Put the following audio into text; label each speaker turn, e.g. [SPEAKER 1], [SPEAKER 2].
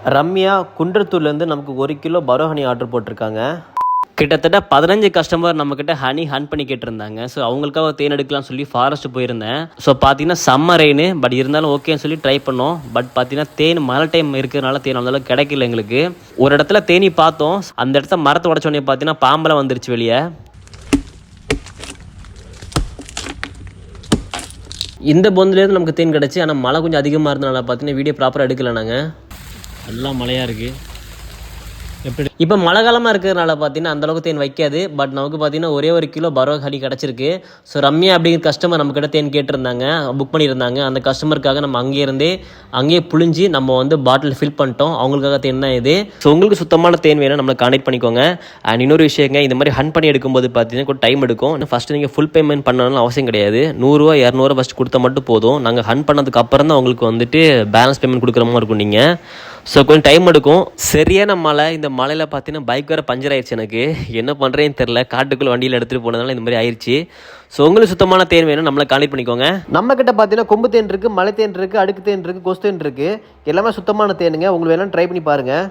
[SPEAKER 1] ரம்யா குன்றத்தூர்லேருந்து நமக்கு 1 கிலோ பரோ honey order போட்டிருக்காங்க. கிட்டத்தட்ட 15 கஸ்டமர் நம்மக்கிட்ட ஹனி ஹன் பண்ணி கேட்டிருந்தாங்க. ஸோ அவங்களுக்காக தேன் எடுக்கலாம்னு சொல்லி ஃபாரஸ்ட் போயிருந்தேன். ஸோ பார்த்தீங்கன்னா செம்ம ரெயின், பட் இருந்தாலும் ஓகேன்னு சொல்லி ட்ரை பண்ணோம். பட் பார்த்தீங்கன்னா தேன் மழை டைம் இருக்கிறதுனால தேன் அந்தளவுக்கு கிடைக்கல எங்களுக்கு. ஒரு இடத்துல தேனி பார்த்தோம், அந்த இடத்த மரத்தை உடச்சோடனே பார்த்தீங்கன்னா பாம்பெல்லாம் வந்துருச்சு வெளியே. இந்த பொந்துலேருந்து நமக்கு தேன் கிடச்சி, ஆனால் மழை கொஞ்சம் அதிகமாக இருந்தனால பார்த்தீங்கன்னா வீடியோ ப்ராப்பராக எடுக்கலை நாங்கள். எல்லாம் மழையாக இருக்குது. எப்படி இப்போ மழை காலமாக இருக்கிறதுனால பார்த்தீங்கன்னா அந்தளவுக்கு தேன் வைக்காது. பட் நமக்கு பார்த்தீங்கன்னா ஒரே 1 கிலோ பரோ ஹனி கிடச்சிருக்கு. ஸோ ரம்யா அப்படிங்கிற கஸ்டமர் நம்மக்கிட்ட தேன் கேட்டிருந்தாங்க, புக் பண்ணியிருந்தாங்க. அந்த கஸ்டமருக்காக நம்ம அங்கேயே புழிஞ்சு நம்ம வந்து பாட்டில் ஃபில் பண்ணிட்டோம். அவங்களுக்காக தேன் தான் இது. ஸோ உங்களுக்கு சுத்தமான தேன் வேணும், நம்மளை கான்டெக்ட் பண்ணிக்கோங்க. அண்ட் இன்னொரு விஷயங்க, இந்த மாதிரி ஹன் பண்ணி எடுக்கும்போது பார்த்தீங்கன்னா கொஞ்சம் டைம் எடுக்கும். ஃபஸ்ட்டு நீங்கள் ஃபுல் பேமெண்ட் பண்ணணும்னு அவசியம் கிடையாது. 100 200 ஃபஸ்ட்டு கொடுத்தா மட்டும் போதும். நாங்கள் ஹன் பண்ணதுக்கு அப்புறம் தான் உங்களுக்கு வந்துட்டு பேலன்ஸ் பேமெண்ட் கொடுக்குற மாதிரி இருக்கும் நீங்கள். ஸோ கொஞ்சம் டைம் எடுக்கும். சரியான மழை. இந்த மழையில் பார்த்தீங்கன்னா பைக் வேறு பஞ்சர் ஆயிடுச்சு. எனக்கு என்ன பண்ணுறேன்னு தெரில. காட்டுக்குள்ளே வண்டியில் எடுத்துகிட்டு போனதுனால இந்த மாதிரி ஆயிடுச்சு. ஸோ உங்களுக்கு சுத்தமான தேன் வேணும், நம்மளை கான்டெக்ட் பண்ணிக்கோங்க. நம்ம கிட்ட பார்த்தீங்கன்னா கொம்பு தேன் இருக்குது, மலை தேன் இருக்குது, அடுக்கு தேன் இருக்குது, கொசு தேன் இருக்குது. எல்லாமே சுத்தமான தேனுங்க. உங்களுக்கு வேணாலும் ட்ரை பண்ணி பாருங்கள்.